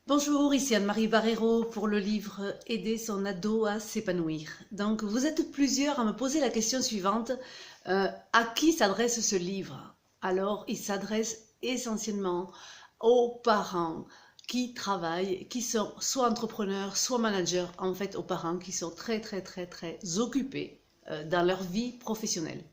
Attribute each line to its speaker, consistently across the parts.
Speaker 1: Bonjour, ici Anne-Marie Barrero pour le livre Aider son ado à s'épanouir. Donc, vous êtes plusieurs à me poser la question suivante. À qui s'adresse ce livre? Alors, il s'adresse essentiellement aux parents qui travaillent, qui sont soit entrepreneurs, soit managers, en fait aux parents qui sont très occupés dans leur vie professionnelle.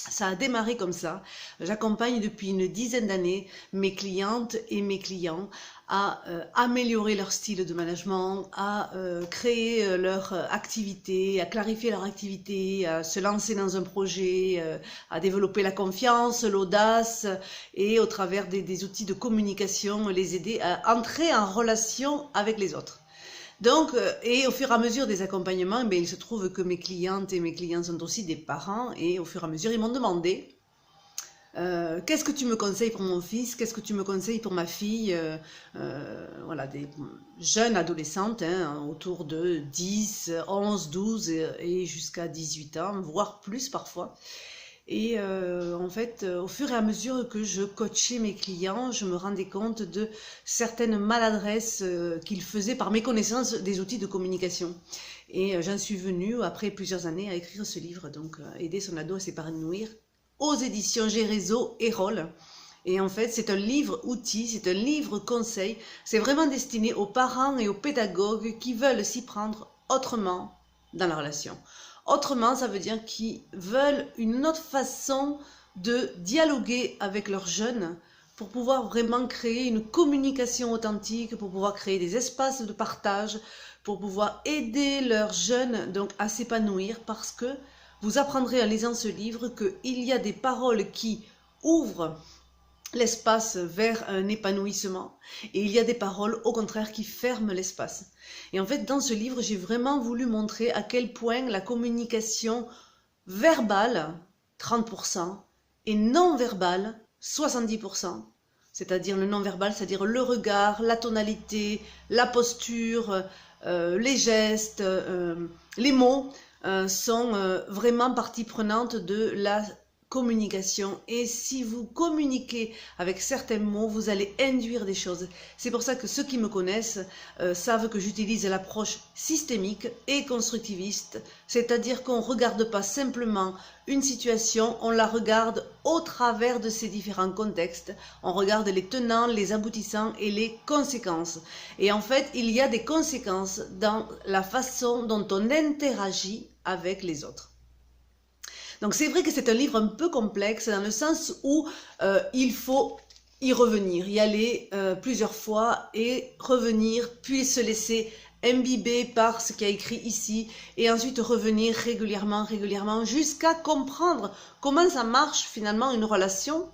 Speaker 1: Ça a démarré comme ça. J'accompagne depuis une dizaine d'années mes clientes et mes clients à améliorer leur style de management, à créer leur activité, à clarifier leur activité, à se lancer dans un projet, à développer la confiance, l'audace et au travers des outils de communication, les aider à entrer en relation avec les autres. Donc, et au fur et à mesure des accompagnements, il se trouve que mes clientes et mes clients sont aussi des parents et au fur et à mesure, ils m'ont demandé qu'est-ce que tu me conseilles pour mon fils, qu'est-ce que tu me conseilles pour ma fille, voilà, des jeunes adolescentes, hein, autour de 10, 11, 12 et jusqu'à 18 ans, voire plus parfois. Et en fait, au fur et à mesure que je coachais mes clients, je me rendais compte de certaines maladresses qu'ils faisaient par méconnaissance des outils de communication. Et j'en suis venue, après plusieurs années, à écrire ce livre, donc Aider son ado à s'épanouir, aux éditions Gérézo et Roll. Et en fait, c'est un livre outil, c'est un livre conseil, c'est vraiment destiné aux parents et aux pédagogues qui veulent s'y prendre autrement dans la relation. Autrement, ça veut dire qu'ils veulent une autre façon de dialoguer avec leurs jeunes pour pouvoir vraiment créer une communication authentique, pour pouvoir créer des espaces de partage, pour pouvoir aider leurs jeunes donc à s'épanouir, parce que vous apprendrez en lisant ce livre qu'il y a des paroles qui ouvrent l'espace vers un épanouissement et il y a des paroles au contraire qui ferment l'espace. Et en fait, dans ce livre, j'ai vraiment voulu montrer à quel point la communication verbale, 30%, et non verbale, 70%, c'est-à-dire le non-verbal, c'est-à-dire le regard, la tonalité, la posture, les gestes, les mots, sont vraiment partie prenante de la communication. Et si vous communiquez avec certains mots, vous allez induire des choses. C'est pour ça que ceux qui me connaissent savent que j'utilise l'approche systémique et constructiviste, c'est-à-dire qu'on ne regarde pas simplement une situation, on la regarde au travers de ses différents contextes, on regarde les tenants, les aboutissants et les conséquences. Et en fait, il y a des conséquences dans la façon dont on interagit avec les autres. Donc c'est vrai que c'est un livre un peu complexe dans le sens où il faut y revenir, y aller plusieurs fois et revenir, puis se laisser imbiber par ce qu'il y a écrit ici et ensuite revenir régulièrement jusqu'à comprendre comment ça marche finalement une relation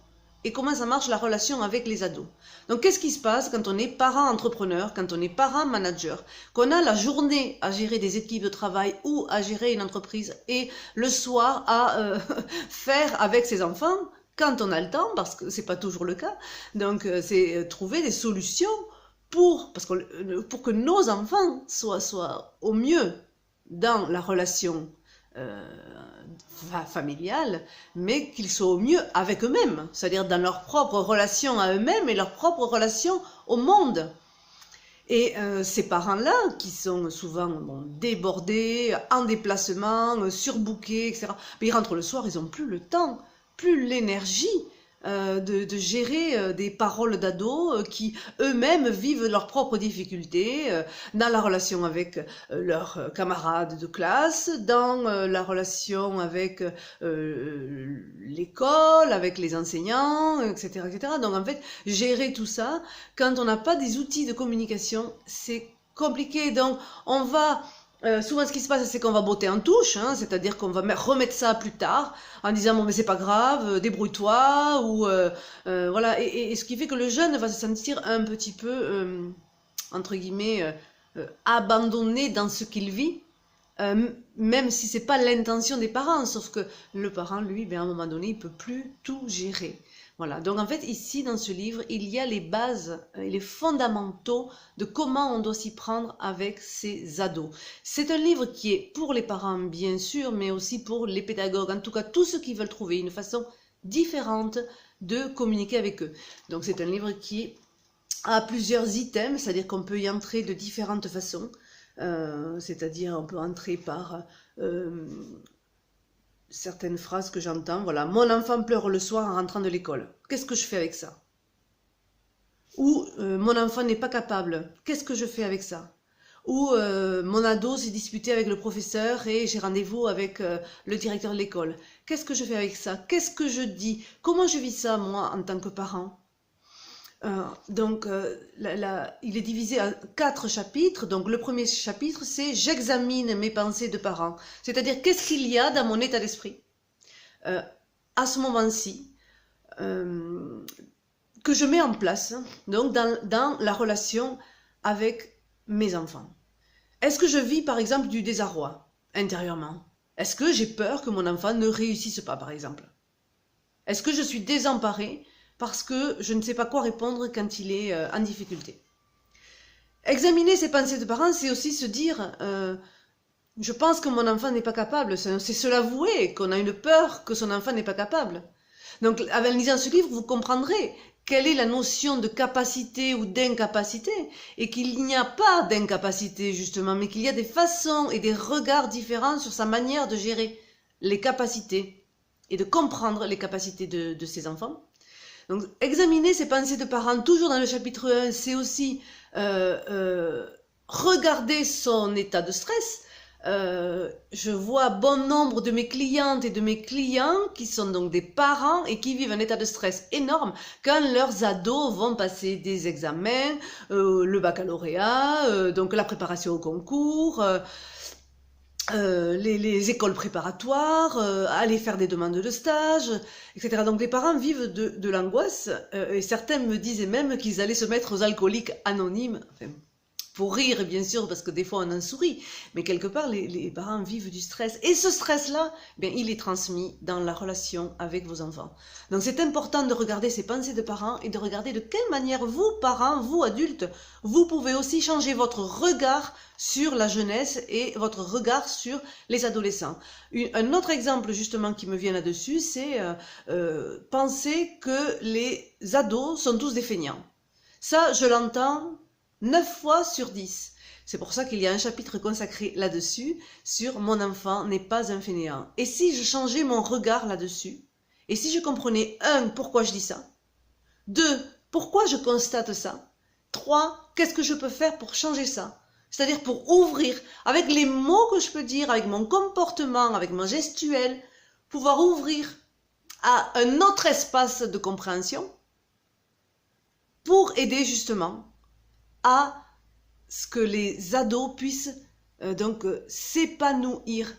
Speaker 1: et comment ça marche la relation avec les ados. Donc qu'est-ce qui se passe quand on est parent entrepreneur, quand on est parent manager, qu'on a la journée à gérer des équipes de travail ou à gérer une entreprise et le soir à faire avec ses enfants quand on a le temps, parce que c'est pas toujours le cas. Donc c'est trouver des solutions pour que nos enfants soient au mieux dans la relation familiale, mais qu'ils soient au mieux avec eux-mêmes, c'est-à-dire dans leur propre relation à eux-mêmes et leur propre relation au monde. Et ces parents-là, qui sont souvent débordés, en déplacement, surbookés, etc., mais ils rentrent le soir, ils n'ont plus le temps, plus l'énergie de gérer des paroles d'ados qui eux-mêmes vivent leurs propres difficultés dans la relation avec leurs camarades de classe, dans la relation avec l'école, avec les enseignants, etc., etc. Donc en fait, gérer tout ça, quand on n'a pas des outils de communication, c'est compliqué. Donc on va... souvent, ce qui se passe, c'est qu'on va botter en touche, hein, c'est-à-dire qu'on va remettre ça plus tard, en disant bon mais c'est pas grave, débrouille-toi, ou voilà. Et ce qui fait que le jeune va se sentir un petit peu entre guillemets abandonné dans ce qu'il vit, même si c'est pas l'intention des parents, sauf que le parent, lui, à un moment donné, il peut plus tout gérer. Voilà, donc en fait ici dans ce livre, il y a les bases et les fondamentaux de comment on doit s'y prendre avec ses ados. C'est un livre qui est pour les parents bien sûr, mais aussi pour les pédagogues, en tout cas tous ceux qui veulent trouver une façon différente de communiquer avec eux. Donc c'est un livre qui a plusieurs items, c'est-à-dire qu'on peut y entrer de différentes façons. C'est-à-dire on peut entrer par certaines phrases que j'entends. Voilà, mon enfant pleure le soir en rentrant de l'école. Qu'est-ce que je fais avec ça? Ou mon enfant n'est pas capable. Qu'est-ce que je fais avec ça? Ou mon ado s'est disputé avec le professeur et j'ai rendez-vous avec le directeur de l'école. Qu'est-ce que je fais avec ça? Qu'est-ce que je dis? Comment je vis ça, moi, en tant que parent? Donc, il est divisé en 4 chapitres. Donc, le premier chapitre, c'est « J'examine mes pensées de parent ». C'est-à-dire, qu'est-ce qu'il y a dans mon état d'esprit à ce moment-ci que je mets en place, donc dans la relation avec mes enfants. Est-ce que je vis, par exemple, du désarroi intérieurement? Est-ce que j'ai peur que mon enfant ne réussisse pas, par exemple? Est-ce que je suis désemparée parce que je ne sais pas quoi répondre quand il est en difficulté? Examiner ses pensées de parents, c'est aussi se dire je pense que mon enfant n'est pas capable. C'est se l'avouer qu'on a une peur que son enfant n'est pas capable. Donc, en lisant ce livre, vous comprendrez quelle est la notion de capacité ou d'incapacité, et qu'il n'y a pas d'incapacité justement, mais qu'il y a des façons et des regards différents sur sa manière de gérer les capacités et de comprendre les capacités de ses enfants. Donc, examiner ses pensées de parents, toujours dans le chapitre 1, c'est aussi regarder son état de stress. Je vois bon nombre de mes clientes et de mes clients qui sont donc des parents et qui vivent un état de stress énorme quand leurs ados vont passer des examens, le baccalauréat, donc la préparation au concours, les écoles préparatoires, aller faire des demandes de stage, etc. Donc les parents vivent de l'angoisse et certains me disaient même qu'ils allaient se mettre aux alcooliques anonymes. Enfin, pour rire, bien sûr, parce que des fois on en sourit, mais quelque part, les parents vivent du stress. Et ce stress-là, bien, il est transmis dans la relation avec vos enfants. Donc c'est important de regarder ces pensées de parents et de regarder de quelle manière vous, parents, vous, adultes, vous pouvez aussi changer votre regard sur la jeunesse et votre regard sur les adolescents. Un autre exemple, justement, qui me vient là-dessus, c'est penser que les ados sont tous des feignants. Ça, je l'entends 9 fois sur 10. C'est pour ça qu'il y a un chapitre consacré là-dessus, sur « Mon enfant n'est pas un fainéant ». Et si je changeais mon regard là-dessus, et si je comprenais, 1, pourquoi je dis ça, 2, pourquoi je constate ça, 3, qu'est-ce que je peux faire pour changer ça? C'est-à-dire pour ouvrir, avec les mots que je peux dire, avec mon comportement, avec mon gestuel, pouvoir ouvrir à un autre espace de compréhension pour aider justement à ce que les ados puissent s'épanouir,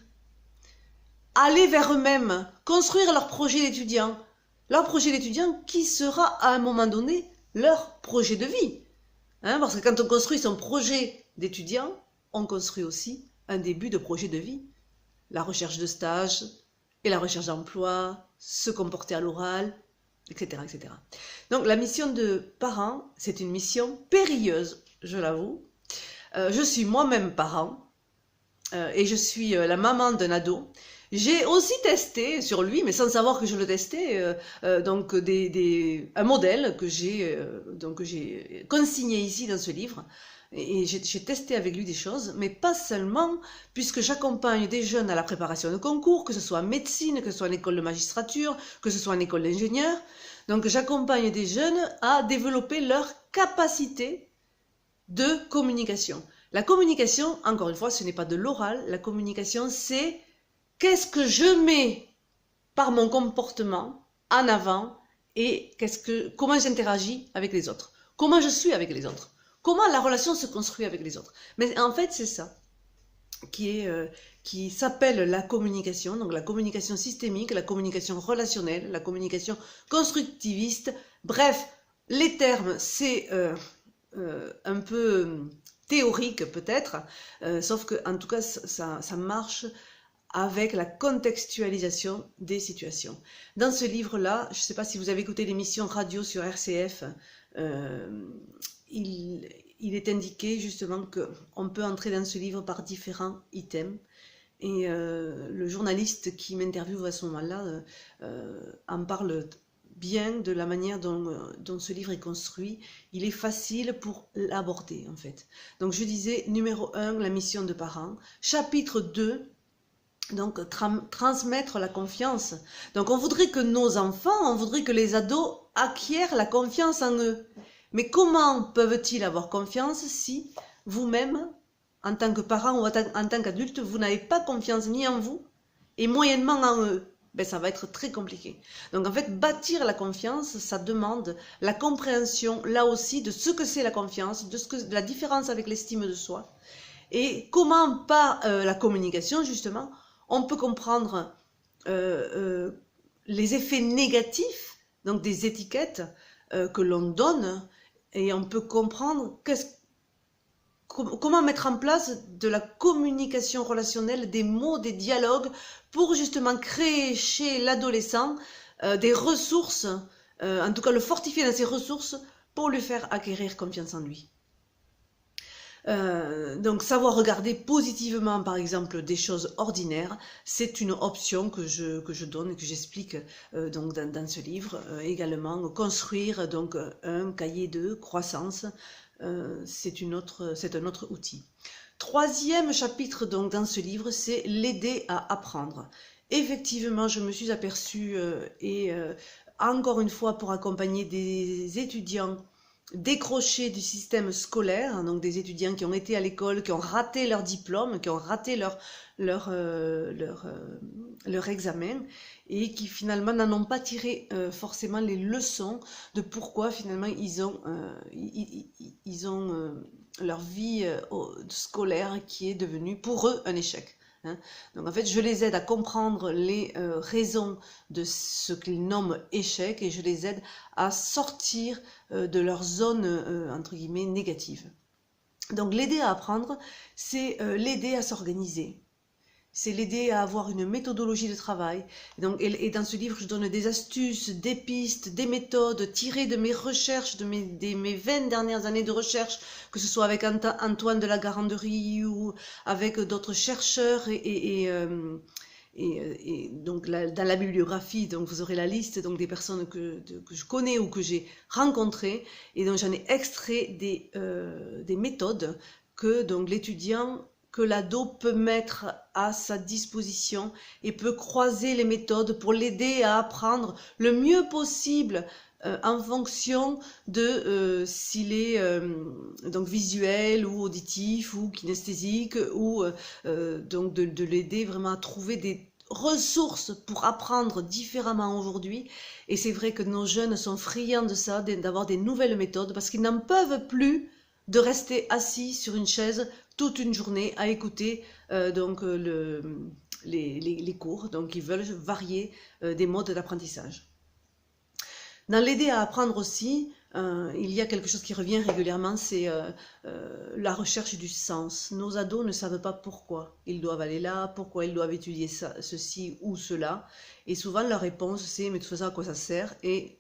Speaker 1: aller vers eux-mêmes, construire leur projet d'étudiant. Leur projet d'étudiant qui sera à un moment donné leur projet de vie. Parce que quand on construit son projet d'étudiant, on construit aussi un début de projet de vie. La recherche de stage et la recherche d'emploi, se comporter à l'oral, etc., etc. Donc la mission de parent, c'est une mission périlleuse, je l'avoue. Je suis moi-même parent et je suis la maman d'un ado. J'ai aussi testé sur lui, mais sans savoir que je le testais, donc un modèle que j'ai consigné ici dans ce livre. Et j'ai testé avec lui des choses, mais pas seulement, puisque j'accompagne des jeunes à la préparation de concours, que ce soit en médecine, que ce soit en école de magistrature, que ce soit en école d'ingénieur. Donc j'accompagne des jeunes à développer leur capacité de communication. La communication, encore une fois, ce n'est pas de l'oral. La communication, c'est qu'est-ce que je mets par mon comportement en avant et comment j'interagis avec les autres. Comment je suis avec les autres. Comment la relation se construit avec les autres. Mais en fait, c'est ça qui s'appelle la communication, donc la communication systémique, la communication relationnelle, la communication constructiviste. Bref, les termes, c'est un peu théorique peut-être, sauf que en tout cas, ça marche avec la contextualisation des situations. Dans ce livre-là, je ne sais pas si vous avez écouté l'émission radio sur RCF, il est indiqué justement qu'on peut entrer dans ce livre par différents items. Et le journaliste qui m'interviewe à ce moment-là en parle bien de la manière dont ce livre est construit. Il est facile pour l'aborder, en fait. Donc, je disais, numéro 1, la mission de parent. Chapitre 2, donc, transmettre la confiance. Donc, on voudrait que nos enfants, on voudrait que les ados acquièrent la confiance en eux. Mais comment peuvent-ils avoir confiance si vous-même, en tant que parent ou en tant qu'adulte, vous n'avez pas confiance ni en vous et moyennement en eux? Ben, ça va être très compliqué. Donc en fait, bâtir la confiance, ça demande la compréhension, là aussi, de ce que c'est la confiance, de la différence avec l'estime de soi. Et comment, par la communication, justement, on peut comprendre les effets négatifs, donc des étiquettes que l'on donne, et on peut comprendre comment mettre en place de la communication relationnelle, des mots, des dialogues, pour justement créer chez l'adolescent des ressources, en tout cas le fortifier dans ses ressources, pour lui faire acquérir confiance en lui. Donc savoir regarder positivement par exemple des choses ordinaires, c'est une option que je donne et que j'explique donc dans ce livre. Également construire donc un cahier de croissance, c'est un autre outil. Troisième chapitre donc dans ce livre, c'est l'aider à apprendre. Effectivement, je me suis aperçue encore une fois pour accompagner des étudiants décrochés du système scolaire, donc des étudiants qui ont été à l'école, qui ont raté leur diplôme, qui ont raté leur examen et qui finalement n'en ont pas tiré forcément les leçons de pourquoi finalement ils ont leur vie scolaire qui est devenue pour eux un échec. Donc en fait, je les aide à comprendre les raisons de ce qu'ils nomment échec et je les aide à sortir de leur zone entre guillemets négative. Donc l'aider à apprendre, c'est l'aider à s'organiser. C'est l'aider à avoir une méthodologie de travail. Et dans ce livre, je donne des astuces, des pistes, des méthodes tirées de mes recherches, de mes 20 dernières années de recherche, que ce soit avec Antoine de la Garandrie ou avec d'autres chercheurs. Et donc dans la bibliographie, donc vous aurez la liste donc des personnes que je connais ou que j'ai rencontrées. Et donc j'en ai extrait des méthodes que donc l'étudiant, que l'ado peut mettre à sa disposition et peut croiser les méthodes pour l'aider à apprendre le mieux possible en fonction de s'il est donc visuel ou auditif ou kinesthésique ou donc de l'aider vraiment à trouver des ressources pour apprendre différemment aujourd'hui. Et c'est vrai que nos jeunes sont friands de ça, d'avoir des nouvelles méthodes parce qu'ils n'en peuvent plus de rester assis sur une chaise toute une journée à écouter donc les cours. Donc ils veulent varier des modes d'apprentissage. Dans l'aider à apprendre aussi, il y a quelque chose qui revient régulièrement, c'est la recherche du sens. Nos ados ne savent pas pourquoi ils doivent aller là, pourquoi ils doivent étudier ceci ou cela. Et souvent leur réponse c'est « mais de toute façon à quoi ça sert ?» Et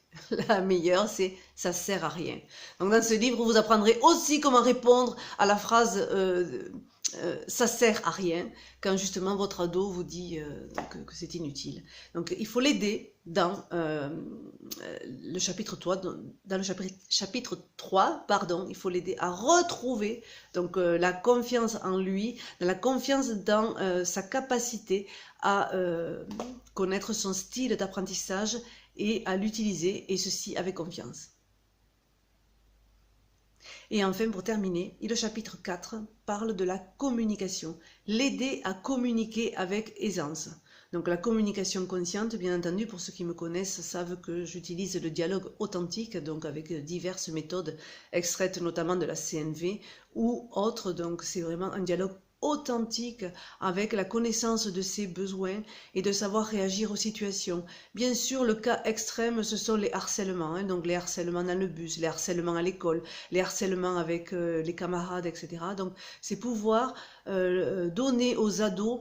Speaker 1: la meilleure c'est « ça sert à rien ». Donc dans ce livre vous apprendrez aussi comment répondre à la phrase ça sert à rien quand justement votre ado vous dit que c'est inutile. Donc il faut l'aider dans le chapitre 3, chapitre 3, pardon, il faut l'aider à retrouver donc la confiance en lui, la confiance dans sa capacité à connaître son style d'apprentissage et à l'utiliser, et ceci avec confiance. Et enfin, pour terminer, le chapitre 4 parle de la communication, l'aider à communiquer avec aisance. Donc la communication consciente, bien entendu, pour ceux qui me connaissent, savent que j'utilise le dialogue authentique, donc avec diverses méthodes extraites notamment de la CNV ou autres. Donc c'est vraiment un dialogue authentique avec la connaissance de ses besoins et de savoir réagir aux situations. Bien sûr, le cas extrême, ce sont les harcèlements, donc les harcèlements dans le bus, les harcèlements à l'école, les harcèlements avec les camarades, etc. Donc c'est pouvoir donner aux ados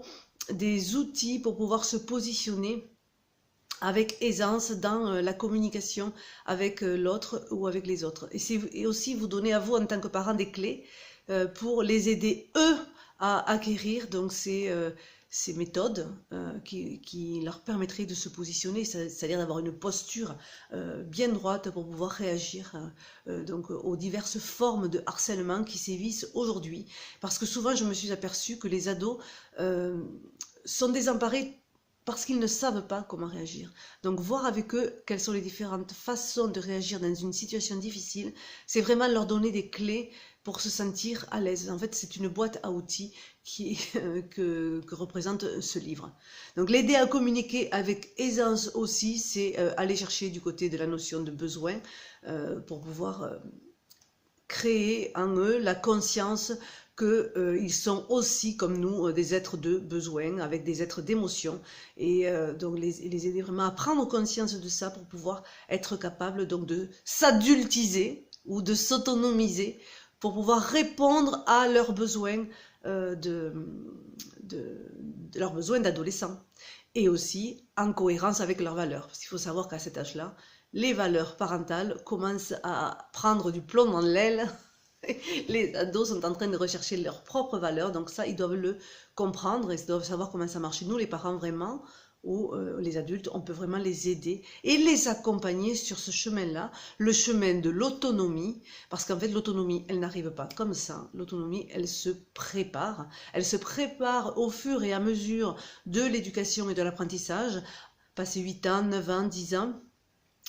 Speaker 1: des outils pour pouvoir se positionner avec aisance dans la communication avec l'autre ou avec les autres. Et aussi vous donner à vous en tant que parents des clés pour les aider eux à acquérir donc ces ces méthodes qui leur permettraient de se positionner, c'est-à-dire d'avoir une posture bien droite pour pouvoir réagir donc aux diverses formes de harcèlement qui sévissent aujourd'hui. Parce que souvent, je me suis aperçue que les ados sont désemparés parce qu'ils ne savent pas comment réagir. Donc voir avec eux quelles sont les différentes façons de réagir dans une situation difficile, c'est vraiment leur donner des clés pour se sentir à l'aise. En fait, c'est une boîte à outils que représente ce livre. Donc l'aider à communiquer avec aisance aussi, c'est aller chercher du côté de la notion de besoin pour pouvoir créer en eux la conscience qu'ils sont aussi, comme nous, des êtres de besoin, avec des êtres d'émotion, et donc les aider vraiment à prendre conscience de ça pour pouvoir être capable donc de s'adultiser ou de s'autonomiser pour pouvoir répondre à leurs besoins leurs besoins d'adolescents, et aussi en cohérence avec leurs valeurs. Parce qu'il faut savoir qu'à cet âge-là, les valeurs parentales commencent à prendre du plomb dans l'aile. Les ados sont en train de rechercher leurs propres valeurs, donc ça, ils doivent le comprendre et ils doivent savoir comment ça marche. Nous, les parents, vraiment, ou les adultes, on peut vraiment les aider et les accompagner sur ce chemin-là, le chemin de l'autonomie, parce qu'en fait, l'autonomie, elle n'arrive pas comme ça. L'autonomie, elle se prépare. Elle se prépare au fur et à mesure de l'éducation et de l'apprentissage. Passer 8 ans, 9 ans, 10 ans,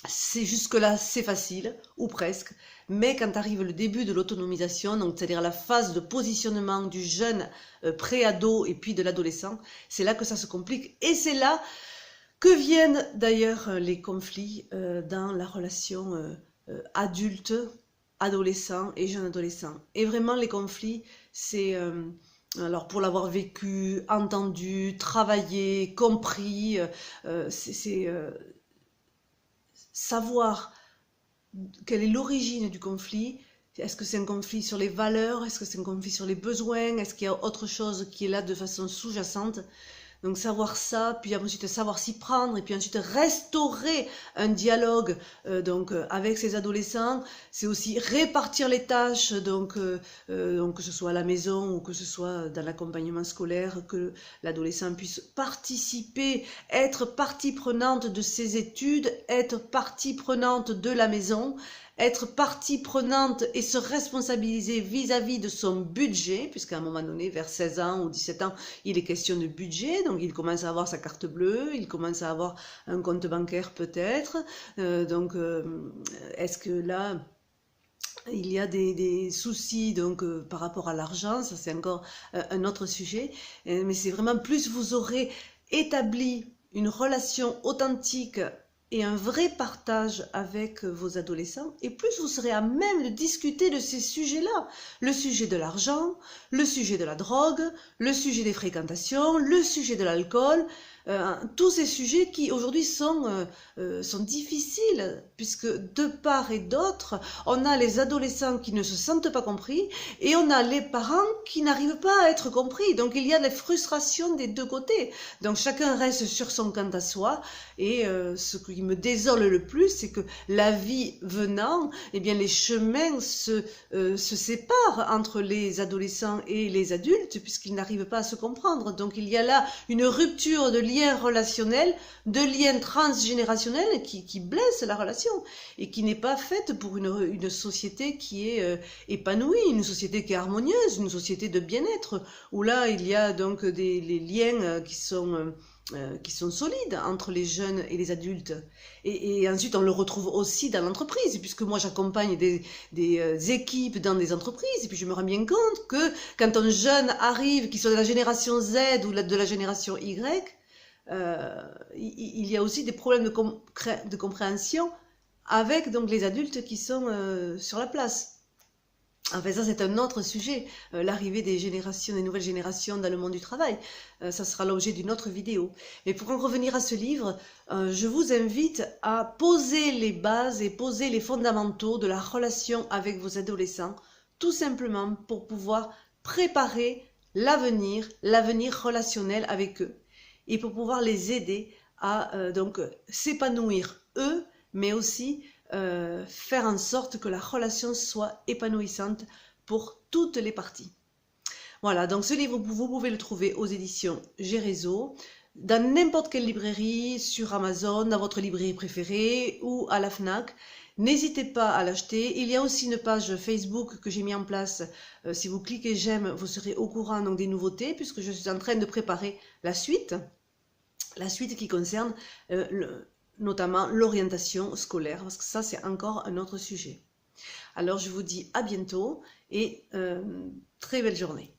Speaker 1: c'est jusque-là, c'est facile, ou presque, mais quand arrive le début de l'autonomisation, donc c'est-à-dire la phase de positionnement du jeune pré-ado et puis de l'adolescent, c'est là que ça se complique, et c'est là que viennent d'ailleurs les conflits dans la relation adulte, adolescent et jeune adolescent. Et vraiment les conflits, c'est... alors pour l'avoir vécu, entendu, travaillé, compris, c'est savoir quelle est l'origine du conflit. Est-ce que c'est un conflit sur les valeurs? Est-ce que c'est un conflit sur les besoins? Est-ce qu'il y a autre chose qui est là de façon sous-jacente? Donc savoir ça, puis ensuite savoir s'y prendre, et puis ensuite restaurer un dialogue avec ces adolescents. C'est aussi répartir les tâches, donc que ce soit à la maison ou que ce soit dans l'accompagnement scolaire, que l'adolescent puisse participer, être partie prenante de ses études, être partie prenante de la maison, être partie prenante et se responsabiliser vis-à-vis de son budget, puisqu'à un moment donné, vers 16 ans ou 17 ans, il est question de budget, donc il commence à avoir sa carte bleue, il commence à avoir un compte bancaire peut-être, est-ce que là... il y a des soucis par rapport à l'argent, ça c'est encore un autre sujet, mais c'est vraiment plus vous aurez établi une relation authentique et un vrai partage avec vos adolescents, et plus vous serez à même de discuter de ces sujets-là. Le sujet de l'argent, le sujet de la drogue, le sujet des fréquentations, le sujet de l'alcool, tous ces sujets qui aujourd'hui sont difficiles, puisque de part et d'autre, on a les adolescents qui ne se sentent pas compris, et on a les parents qui n'arrivent pas à être compris. Donc il y a des frustrations des deux côtés. Donc chacun reste sur son compte à soi, et ce qui me désole le plus, c'est que la vie venant, eh bien les chemins se séparent entre les adolescents et les adultes, puisqu'ils n'arrivent pas à se comprendre. Donc il y a là une rupture de liens relationnels, de liens transgénérationnels qui blessent la relation et qui n'est pas faite pour une société qui est épanouie, une société qui est harmonieuse, une société de bien-être, où là il y a donc les liens qui sont solides entre les jeunes et les adultes. Et ensuite, on le retrouve aussi dans l'entreprise, puisque moi, j'accompagne des équipes dans des entreprises, et puis je me rends bien compte que quand un jeune arrive, qu'il soit de la génération Z ou de la génération Y, il y a aussi des problèmes de compréhension avec donc les adultes qui sont sur la place. En fait, ça c'est un autre sujet, l'arrivée des nouvelles générations dans le monde du travail. Ça sera l'objet d'une autre vidéo. Mais pour en revenir à ce livre, je vous invite à poser les bases et poser les fondamentaux de la relation avec vos adolescents, tout simplement pour pouvoir préparer l'avenir relationnel avec eux, et pour pouvoir les aider à s'épanouir eux, mais aussi faire en sorte que la relation soit épanouissante pour toutes les parties. Voilà, donc ce livre, vous pouvez le trouver aux éditions Gérézo, dans n'importe quelle librairie, sur Amazon, dans votre librairie préférée ou à la FNAC. N'hésitez pas à l'acheter. Il y a aussi une page Facebook que j'ai mis en place. Si vous cliquez j'aime, vous serez au courant donc, des nouveautés, puisque je suis en train de préparer la suite qui concerne notamment l'orientation scolaire, parce que ça c'est encore un autre sujet. Alors je vous dis à bientôt et très belle journée.